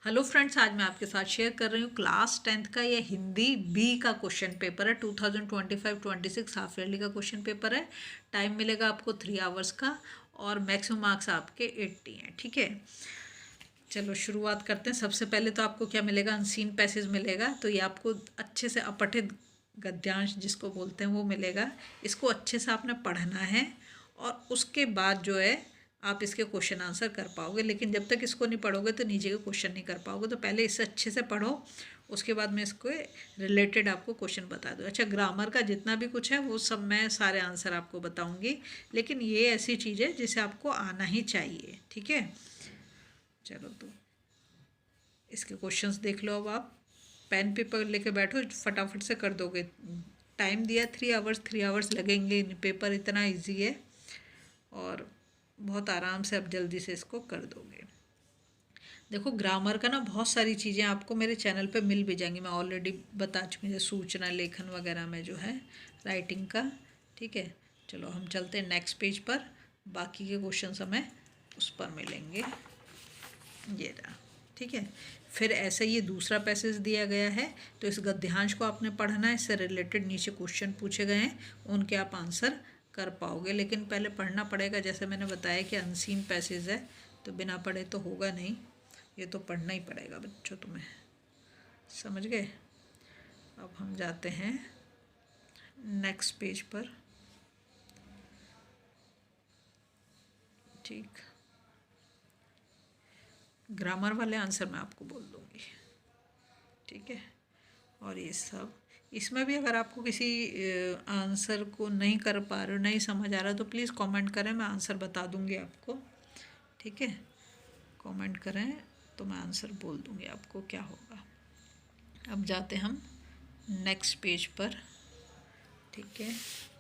Hello friends, आज मैं आपके साथ शेयर कर रही हूँ क्लास 10th का ये हिंदी बी का क्वेश्चन पेपर है। 2025-26 हाफ ईयरली का क्वेश्चन पेपर है। टाइम मिलेगा आपको 3 आवर्स का और मैक्सिमम मार्क्स आपके 80 हैं। ठीक है, चलो शुरुआत करते हैं। सबसे पहले तो आपको क्या मिलेगा, अनसीन पैसेज मिलेगा। तो ये आपको अच्छे से अपठित गद्यांश जिसको बोलते हैं वो मिलेगा। इसको अच्छे से आपने पढ़ना है और उसके बाद जो है आप इसके क्वेश्चन आंसर कर पाओगे। लेकिन जब तक इसको नहीं पढ़ोगे तो नीचे के क्वेश्चन नहीं कर पाओगे। तो पहले इसे अच्छे से पढ़ो, उसके बाद मैं इसको रिलेटेड आपको क्वेश्चन बता दूँ। अच्छा, ग्रामर का जितना भी कुछ है वो सब मैं सारे आंसर आपको बताऊँगी, लेकिन ये ऐसी चीज़ है जिसे आपको आना ही चाहिए। ठीक है, चलो तो इसके क्वेश्चंस देख लो। अब आप पेन पेपर लेके बैठो, फटाफट से कर दोगे। टाइम दिया 3 आवर्स, 3 आवर्स लगेंगे। पेपर इतना इजी है और बहुत आराम से आप जल्दी से इसको कर दोगे। देखो, ग्रामर का ना बहुत सारी चीज़ें आपको मेरे चैनल पे मिल भी जाएंगी। मैं ऑलरेडी बता चुकी हूँ, सूचना लेखन वगैरह में जो है राइटिंग का। ठीक है, चलो हम चलते हैं नेक्स्ट पेज पर। बाकी के क्वेश्चन हमें उस पर मिलेंगे। ये रहा। ठीक है, फिर ऐसे ये दूसरा पैसेज दिया गया है, तो इस गद्यांश को आपने पढ़ना है। इससे रिलेटेड नीचे क्वेश्चन पूछे गए हैं, उनके आप आंसर कर पाओगे। लेकिन पहले पढ़ना पड़ेगा। जैसे मैंने बताया कि अनसीन पैसेज है, तो बिना पढ़े तो होगा नहीं। ये तो पढ़ना ही पड़ेगा बच्चों, तुम्हें समझ गए। अब हम जाते हैं नेक्स्ट पेज पर। ठीक, ग्रामर वाले आंसर मैं आपको बोल दूँगी। ठीक है, और ये सब इसमें भी अगर आपको किसी आंसर को नहीं कर पा रहे हो, नहीं समझ आ रहा, तो प्लीज़ कमेंट करें, मैं आंसर बता दूँगी आपको। ठीक है, कमेंट करें तो मैं आंसर बोल दूँगी आपको क्या होगा। अब जाते हम नेक्स्ट पेज पर। ठीक है,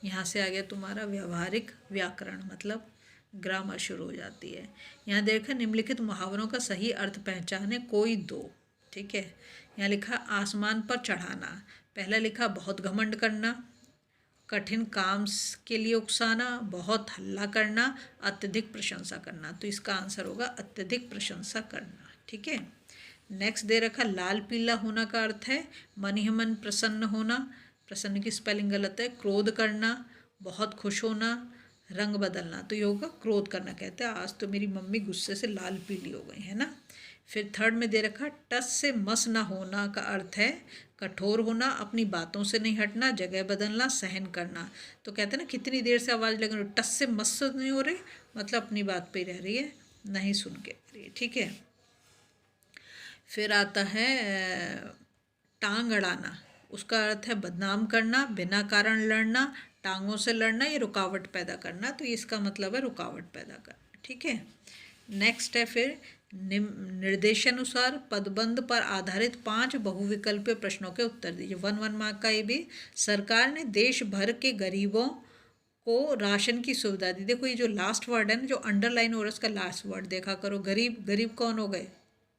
यहाँ से आ गया तुम्हारा व्यवहारिक व्याकरण, मतलब ग्रामर शुरू हो जाती है। यहाँ देखा, निम्नलिखित मुहावरों का सही अर्थ पहचाने कोई दो। ठीक है, यहाँ लिखा आसमान पर चढ़ाना। पहला लिखा बहुत घमंड करना, कठिन काम के लिए उकसाना, बहुत हल्ला करना, अत्यधिक प्रशंसा करना। तो इसका आंसर होगा अत्यधिक प्रशंसा करना। ठीक है, नेक्स्ट दे रखा लाल पीला होना का अर्थ है मन ही मन प्रसन्न होना। प्रसन्न की स्पेलिंग गलत है। क्रोध करना, बहुत खुश होना, रंग बदलना। तो ये होगा क्रोध करना। कहते हैं आज तो मेरी मम्मी गुस्से से लाल पीली हो गई है ना। फिर थर्ड में दे रखा टस से मस ना होना का अर्थ है कठोर होना, अपनी बातों से नहीं हटना, जगह बदलना, सहन करना। तो कहते हैं ना, कितनी देर से आवाज़ लग रही, टस से मस नहीं हो रही, मतलब अपनी बात पे रह रही है, नहीं सुन के रही है। ठीक है, फिर आता है टांग अड़ाना। उसका अर्थ है बदनाम करना, बिना कारण लड़ना, टांगों से लड़ना, ये रुकावट पैदा करना। तो इसका मतलब है रुकावट पैदा करना। ठीक है, नेक्स्ट है फिर निर्देशानुसार पदबंध पर आधारित 5 बहुविकल्पीय प्रश्नों के उत्तर दीजिए। 1 मार्क का ये भी। सरकार ने देश भर के गरीबों को राशन की सुविधा दी। देखो, ये जो लास्ट वर्ड है ना, जो अंडरलाइन हो रहा है, उसका लास्ट वर्ड देखा करो। गरीब, गरीब कौन हो गए,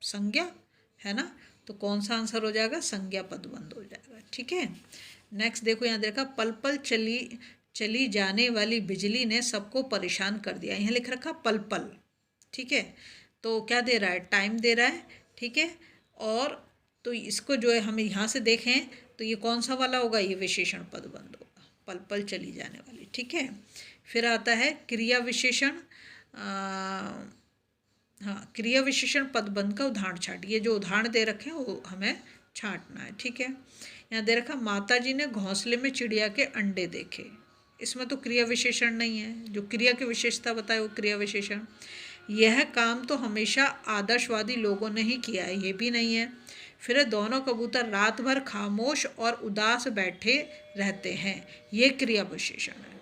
संज्ञा है ना। तो कौन सा आंसर हो जाएगा, संज्ञा पदबंध हो जाएगा। ठीक है, नेक्स्ट देखो, यहाँ देखा पल पल चली जाने वाली बिजली ने सबको परेशान कर दिया। यहाँ लिख रखा पल पल। ठीक है, तो क्या दे रहा है, टाइम दे रहा है। ठीक है, और तो इसको जो है हम यहाँ से देखें तो ये कौन सा वाला होगा, ये विशेषण पदबंध होगा, पल पल चली जाने वाली। ठीक है, फिर आता है क्रिया विशेषण। हाँ, क्रिया विशेषण पदबंध का उदाहरण छाट। ये जो उदाहरण दे रखे हैं वो हमें छांटना है। ठीक है, यहाँ दे रखा माता जी ने घोंसले में चिड़िया के अंडे देखे। इसमें तो क्रिया विशेषण नहीं है, जो क्रिया की विशेषता बताए वो क्रिया विशेषण। यह काम तो हमेशा आदर्शवादी लोगों ने ही किया है, ये भी नहीं है। फिर दोनों कबूतर रात भर खामोश और उदास बैठे रहते हैं, ये क्रिया विशेषण है।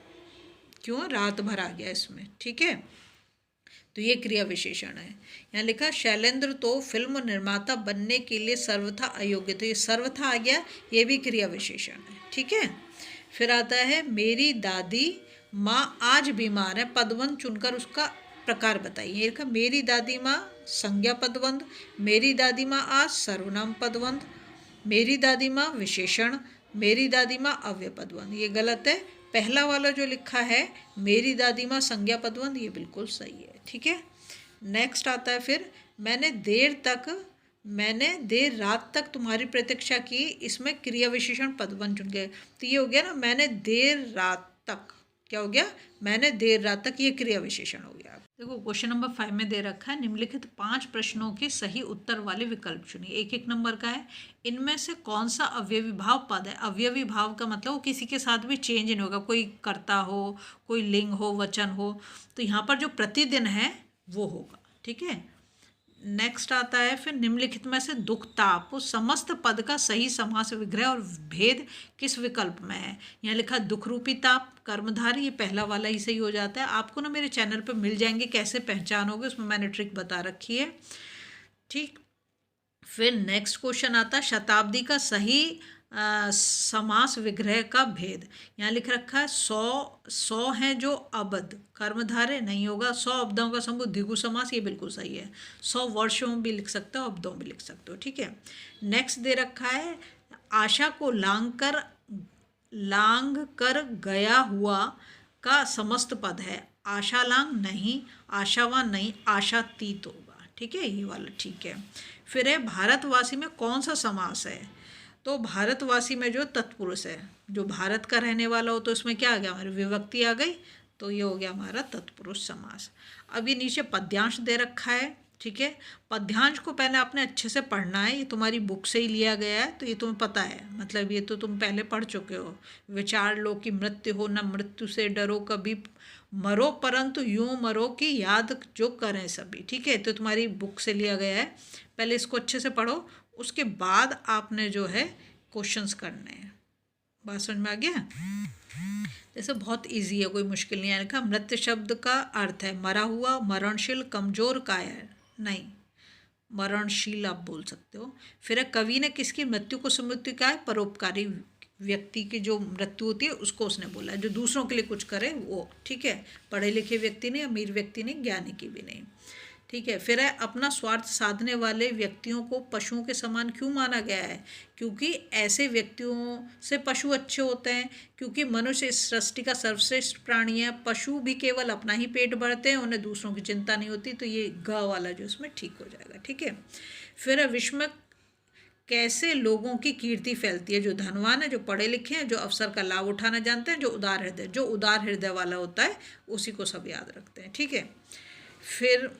क्यों, रात भर आ गया इसमें। ठीक है, तो ये क्रिया विशेषण है। यहाँ लिखा शैलेंद्र तो फिल्म निर्माता बनने के लिए सर्वथा अयोग्य। तो ये सर्वथा आ गया, ये भी क्रिया विशेषण है। ठीक है, फिर आता है मेरी दादी माँ आज बीमार है, पदबंध चुनकर उसका प्रकार बताइए। ये लिखा मेरी दादी माँ संज्ञा पदबंध, मेरी दादी माँ आज सर्वनाम पदबंध, मेरी दादी माँ विशेषण, मेरी दादी माँ अव्यय पदबंध। ये गलत है। पहला वाला जो लिखा है मेरी दादी माँ संज्ञा पदबंध, ये बिल्कुल सही है। ठीक है, नेक्स्ट आता है फिर मैंने देर तक मैंने देर रात तक तुम्हारी प्रतीक्षा की, इसमें क्रिया विशेषण पदवन चुन गए, तो ये हो गया ना, मैंने देर रात तक, क्या हो गया, मैंने देर रात तक, ये क्रिया विशेषण हो गया। देखो क्वेश्चन नंबर 5 में दे रखा है, निम्नलिखित 5 प्रश्नों के सही उत्तर वाले विकल्प चुनिए। एक एक नंबर का है। इनमें से कौन सा अवयवी भाव पद है? अवयवी भाव का मतलब वो किसी के साथ भी चेंज नहीं होगा, कोई कर्ता हो, कोई लिंग हो, वचन हो, तो यहाँ पर जो प्रतिदिन है वो होगा। ठीक है, नेक्स्ट आता है फिर, निम्नलिखित में से दुख ताप उस समस्त पद का सही समास विग्रह और भेद किस विकल्प में है? यहाँ लिखा दुख रूपी ताप कर्मधारी, ये पहला वाला ही सही हो जाता है। आपको ना मेरे चैनल पे मिल जाएंगे, कैसे पहचानोगे उसमें मैंने ट्रिक बता रखी है। ठीक, फिर नेक्स्ट क्वेश्चन आता है, शताब्दी का सही समास विग्रह का भेद। यहाँ लिख रखा है 100 है जो अबद, कर्मधारय नहीं होगा। 100 अब्दों का समूह द्विगु समास, ये बिल्कुल सही है। 100 वर्षों में भी लिख सकते हो, अब्दों में लिख सकते हो। ठीक है, नेक्स्ट दे रखा है, आशा को लांग कर गया हुआ का समस्त पद है। आशालांग नहीं, आशावान नहीं, आशातीत होगा। ठीक है, ये वाला ठीक है। फिर है, भारतवासी में कौन सा समास है? तो भारतवासी में जो तत्पुरुष है, जो भारत का रहने वाला हो, तो इसमें क्या आ गया, हमारी विभक्ति आ गई, तो ये हो गया हमारा तत्पुरुष समास। अब ये नीचे पद्यांश दे रखा है। ठीक है, पद्यांश को पहले आपने अच्छे से पढ़ना है, ये तुम्हारी बुक से ही लिया गया है, तो ये तुम्हें पता है, मतलब ये तो तुम पहले पढ़ चुके हो। विचार लो कि मृत्यु हो न मृत्यु से डरो, कभी मरो परंतु यूं मरो कि याद जो करें सभी। ठीक है, तो तुम्हारी बुक से लिया गया है, पहले इसको अच्छे से पढ़ो, उसके बाद आपने जो है क्वेश्चंस करने हैं। बात समझ में आ गया? जैसे बहुत इजी है, कोई मुश्किल नहीं है। लिखा, मृत्यु शब्द का अर्थ है मरा हुआ, मरणशील, कमजोर, कायर नहीं, मरणशील आप बोल सकते हो। फिर कवि ने किसकी मृत्यु को स्मृति का है? परोपकारी व्यक्ति की जो मृत्यु होती है उसको उसने बोला है, जो दूसरों के लिए कुछ करे वो। ठीक है, पढ़े लिखे व्यक्ति नहीं, अमीर व्यक्ति नहीं, ज्ञानी की भी नहीं। ठीक है, फिर है, अपना स्वार्थ साधने वाले व्यक्तियों को पशुओं के समान क्यों माना गया है? क्योंकि ऐसे व्यक्तियों से पशु अच्छे होते हैं, क्योंकि मनुष्य इस सृष्टि का सर्वश्रेष्ठ प्राणी है, पशु भी केवल अपना ही पेट भरते हैं, उन्हें दूसरों की चिंता नहीं होती, तो ये ग वाला जो इसमें ठीक हो जाएगा। ठीक है, फिर है, विश्व में कैसे लोगों की कीर्ति फैलती है? जो धनवान है, जो पढ़े लिखे हैं, जो अवसर का लाभ उठाना जानते हैं, जो उदार हृदय वाला होता है, उसी को सब याद रखते हैं। ठीक है, फिर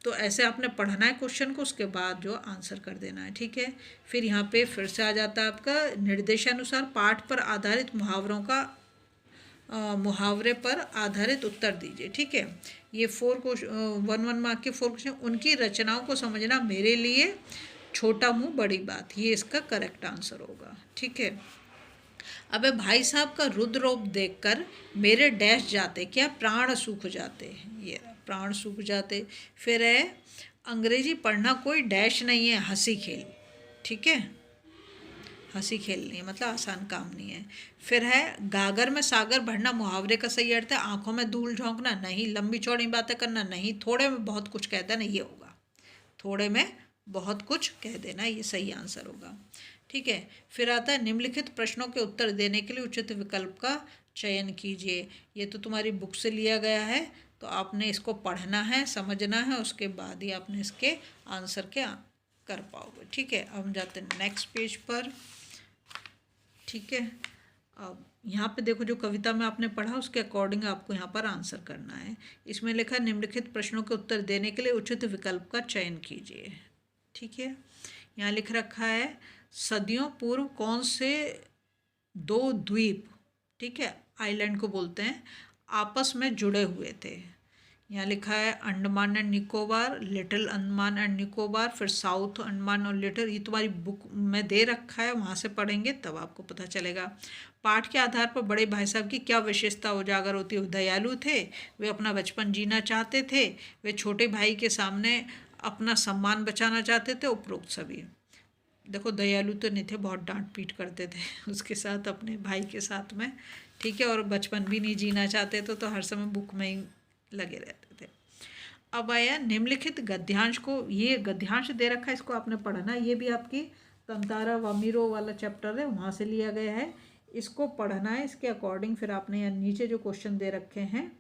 तो ऐसे आपने पढ़ना है क्वेश्चन को, उसके बाद जो आंसर कर देना है। ठीक है, फिर यहाँ पे फिर से आ जाता है आपका, निर्देशानुसार पाठ पर आधारित मुहावरे पर आधारित उत्तर दीजिए। ठीक है, ये 1 मार्क के 4 क्वेश्चन, उनकी रचनाओं को समझना मेरे लिए छोटा मुँह बड़ी बात, ये इसका करेक्ट आंसर होगा। ठीक है, अबे भाई साहब का रुद्र रूप देखकर मेरे डैश जाते, क्या प्राण सूख जाते, ये प्राण सूख जाते। फिर है, अंग्रेजी पढ़ना कोई डैश नहीं है, हंसी खेल। ठीक है, हंसी खेल नहीं है, मतलब आसान काम नहीं है। फिर है, गागर में सागर भरना मुहावरे का सही अर्थ है, आंखों में धूल झोंकना नहीं, लंबी चौड़ी बातें करना नहीं, थोड़े में बहुत कुछ कह देना, ये होगा, थोड़े में बहुत कुछ कह देना, ये सही आंसर होगा। ठीक है, फिर आता है, निम्नलिखित प्रश्नों के उत्तर देने के लिए उचित विकल्प का चयन कीजिए। ये तो तुम्हारी बुक से लिया गया है, तो आपने इसको पढ़ना है, समझना है, उसके बाद ही आपने इसके आंसर के कर पाओगे। ठीक है, अब हम जाते हैं नेक्स्ट पेज पर। ठीक है, अब यहाँ पे देखो, जो कविता में आपने पढ़ा उसके अकॉर्डिंग आपको यहाँ पर आंसर करना है। इसमें लिखा, निम्नलिखित प्रश्नों के उत्तर देने के लिए उचित विकल्प का चयन कीजिए। ठीक है, यहाँ लिख रखा है, सदियों पूर्व कौन से 2 द्वीप, ठीक है, आइलैंड को बोलते हैं, आपस में जुड़े हुए थे? यहाँ लिखा है, Andaman and Nicobar, little Andaman and Nicobar, फिर साउथ अंडमान और लिटिल, ये तुम्हारी बुक में दे रखा है, वहाँ से पढ़ेंगे तब आपको पता चलेगा। पाठ के आधार पर बड़े भाई साहब की क्या विशेषता उजागर होती है? दयालु थे, वे अपना बचपन जीना चाहते थे, वे छोटे भाई के सामने अपना सम्मान बचाना चाहते थे, उपरोक्त सभी। देखो, दयालु तो नहीं थे, बहुत डांट पीट करते थे उसके साथ, अपने भाई के साथ में। ठीक है, और बचपन भी नहीं जीना चाहते थे, तो हर समय बुक में ही लगे रहते थे। अब आया निम्नलिखित गद्यांश को, ये गद्यांश दे रखा है, इसको आपने पढ़ना, ये भी आपकी तंतारा वामीरो वाला चैप्टर है, वहाँ से लिया गया है, इसको पढ़ना है, इसके अकॉर्डिंग फिर आपने यहाँ नीचे जो क्वेश्चन दे रखे हैं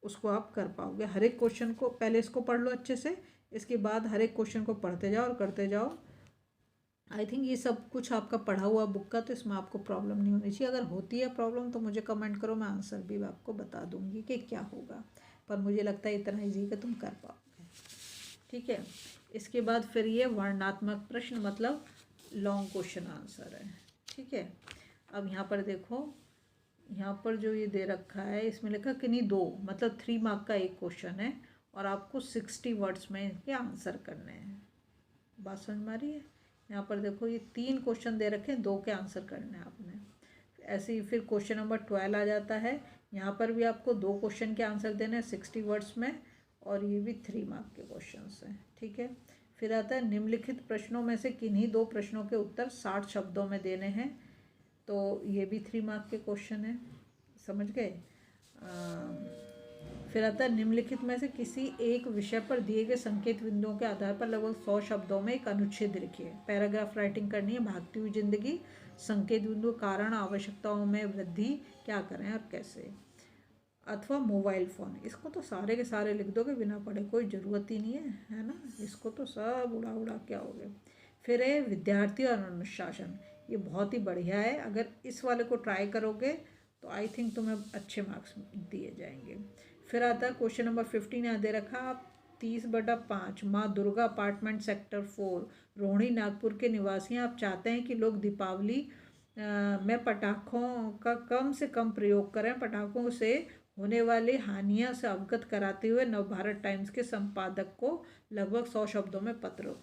उसको आप कर पाओगे। हर एक क्वेश्चन को पहले इसको पढ़ लो अच्छे से, इसके बाद हर एक क्वेश्चन को पढ़ते जाओ और करते जाओ। आई थिंक ये सब कुछ आपका पढ़ा हुआ बुक का, तो इसमें आपको प्रॉब्लम नहीं होनी चाहिए। अगर होती है प्रॉब्लम तो मुझे कमेंट करो, मैं आंसर भी आपको बता दूंगी कि क्या होगा, पर मुझे लगता है इतना ईजी कि तुम कर पाओगे। ठीक है, इसके बाद फिर ये वर्णनात्मक प्रश्न मतलब लॉन्ग क्वेश्चन आंसर है। ठीक है, अब यहाँ पर देखो, यहाँ पर जो ये दे रखा है इसमें लिखा कि नहीं 2 मतलब 3 मार्क का एक क्वेश्चन है और आपको 60 वर्ड्स में इनके आंसर करने हैं। बात समझ में आ रही है? यहाँ पर देखो ये 3 क्वेश्चन दे रखे हैं, 2 के आंसर करने हैं आपने। ऐसे ही फिर क्वेश्चन नंबर 12 आ जाता है, यहाँ पर भी आपको 2 क्वेश्चन के आंसर देने हैं 60 वर्ड्स में, और ये भी 3 मार्क के क्वेश्चन हैं। ठीक है, फिर आता है निम्नलिखित प्रश्नों में से किन्हीं 2 प्रश्नों के उत्तर 60 शब्दों में देने हैं, तो ये भी 3 मार्क के क्वेश्चन है। समझ गए? फिर आता है निम्नलिखित में से किसी एक विषय पर दिए गए संकेत बिंदुओं के आधार पर लगभग 100 शब्दों में एक अनुच्छेद लिखिए। पैराग्राफ राइटिंग करनी है। भागती हुई जिंदगी, संकेत बिंदु, कारण, आवश्यकताओं में वृद्धि, क्या करें और कैसे, अथवा मोबाइल फ़ोन। इसको तो सारे के सारे लिख दोगे बिना पढ़े, कोई ज़रूरत ही नहीं है ना। इसको तो सब उड़ा उड़ा के आओगे। फिर है विद्यार्थी और अनुशासन, ये बहुत ही बढ़िया है। अगर इस वाले को ट्राई करोगे तो आई थिंक तुम्हें अच्छे मार्क्स दिए जाएंगे। फिर आता है क्वेश्चन नंबर 15 यहाँ दे रखा, आप 30/5 माँ दुर्गा अपार्टमेंट सेक्टर 4 रोहिणी नागपुर के निवासी हैं। आप चाहते हैं कि लोग दीपावली में पटाखों का कम से कम प्रयोग करें। पटाखों से होने वाली हानियों से अवगत कराते हुए नवभारत टाइम्स के संपादक को लगभग 100 शब्दों में पत्र।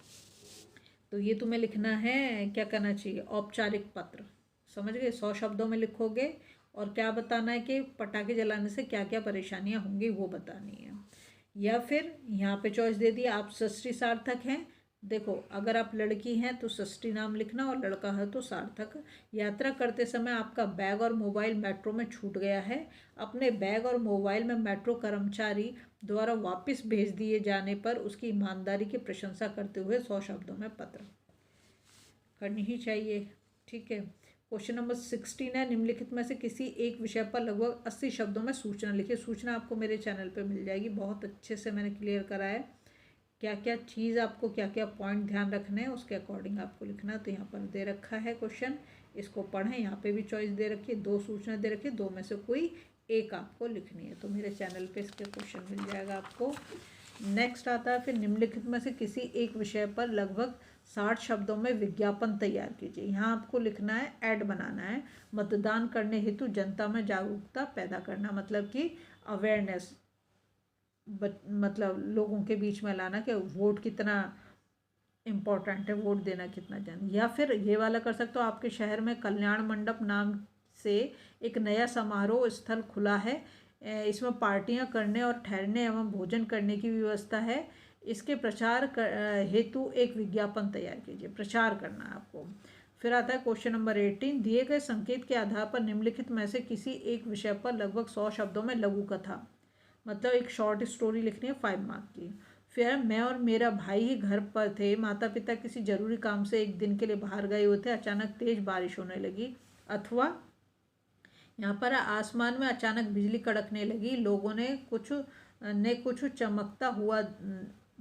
तो ये तुम्हें लिखना है, क्या करना चाहिए, औपचारिक पत्र। समझ गए? 100 शब्दों में लिखोगे और क्या बताना है कि पटाखे जलाने से क्या क्या परेशानियां होंगी वो बतानी है। या फिर यहाँ पे चॉइस दे दिया, आप षष्ठी सार्थक हैं। देखो, अगर आप लड़की हैं तो षष्ठी नाम लिखना और लड़का है तो सार्थक। यात्रा करते समय आपका बैग और मोबाइल मेट्रो में छूट गया है। अपने बैग और मोबाइल में मेट्रो कर्मचारी द्वारा वापस भेज दिए जाने पर उसकी ईमानदारी की प्रशंसा करते हुए 100 शब्दों में पत्र करनी ही चाहिए। ठीक है, क्वेश्चन नंबर 16 है, निम्नलिखित में से किसी एक विषय पर लगभग 80 शब्दों में सूचना लिखिए। सूचना आपको मेरे चैनल पे मिल जाएगी, बहुत अच्छे से मैंने क्लियर करा है क्या क्या चीज़ आपको, क्या क्या पॉइंट ध्यान रखने हैं, उसके अकॉर्डिंग आपको लिखना है। तो यहाँ पर दे रखा है क्वेश्चन, इसको पढ़ें। यहाँ पे भी चॉइस दे रखी है, 2 सूचना दे रखी है, 2 में से कोई एक आपको लिखनी है। तो मेरे चैनल पर इसके क्वेश्चन मिल जाएगा आपको। नेक्स्ट आता है फिर निम्नलिखित में से किसी एक विषय पर लगभग 60 शब्दों में विज्ञापन तैयार कीजिए। यहाँ आपको लिखना है, ऐड बनाना है। मतदान करने हेतु जनता में जागरूकता पैदा करना, मतलब कि अवेयरनेस, मतलब लोगों के बीच में लाना कि वोट कितना इम्पोर्टेंट है, वोट देना कितना जान। या फिर ये वाला कर सकते हो, आपके शहर में कल्याण मंडप नाम से एक नया समारोह स्थल खुला है। इसमें पार्टियां करने और ठहरने एवं भोजन करने की व्यवस्था है। इसके प्रचार हेतु एक विज्ञापन तैयार कीजिए। प्रचार करना है आपको। फिर आता है क्वेश्चन नंबर 18, दिए गए संकेत के आधार पर निम्नलिखित में से किसी एक विषय पर लगभग 100 शब्दों में लघु कथा, मतलब एक शॉर्ट स्टोरी लिखनी है 5 मार्क की। फिर मैं और मेरा भाई ही घर पर थे। माता पिता किसी जरूरी काम से एक दिन के लिए बाहर गए हुए थे। अचानक तेज बारिश होने लगी, अथवा यहाँ पर आसमान में अचानक बिजली कड़कने लगी। लोगों ने कुछ चमकता हुआ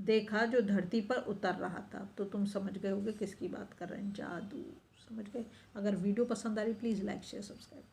देखा जो धरती पर उतर रहा था। तो तुम समझ गए होगे किसकी बात कर रहे हैं, जादू। समझ गए? अगर वीडियो पसंद आ रही प्लीज़ लाइक शेयर सब्सक्राइब।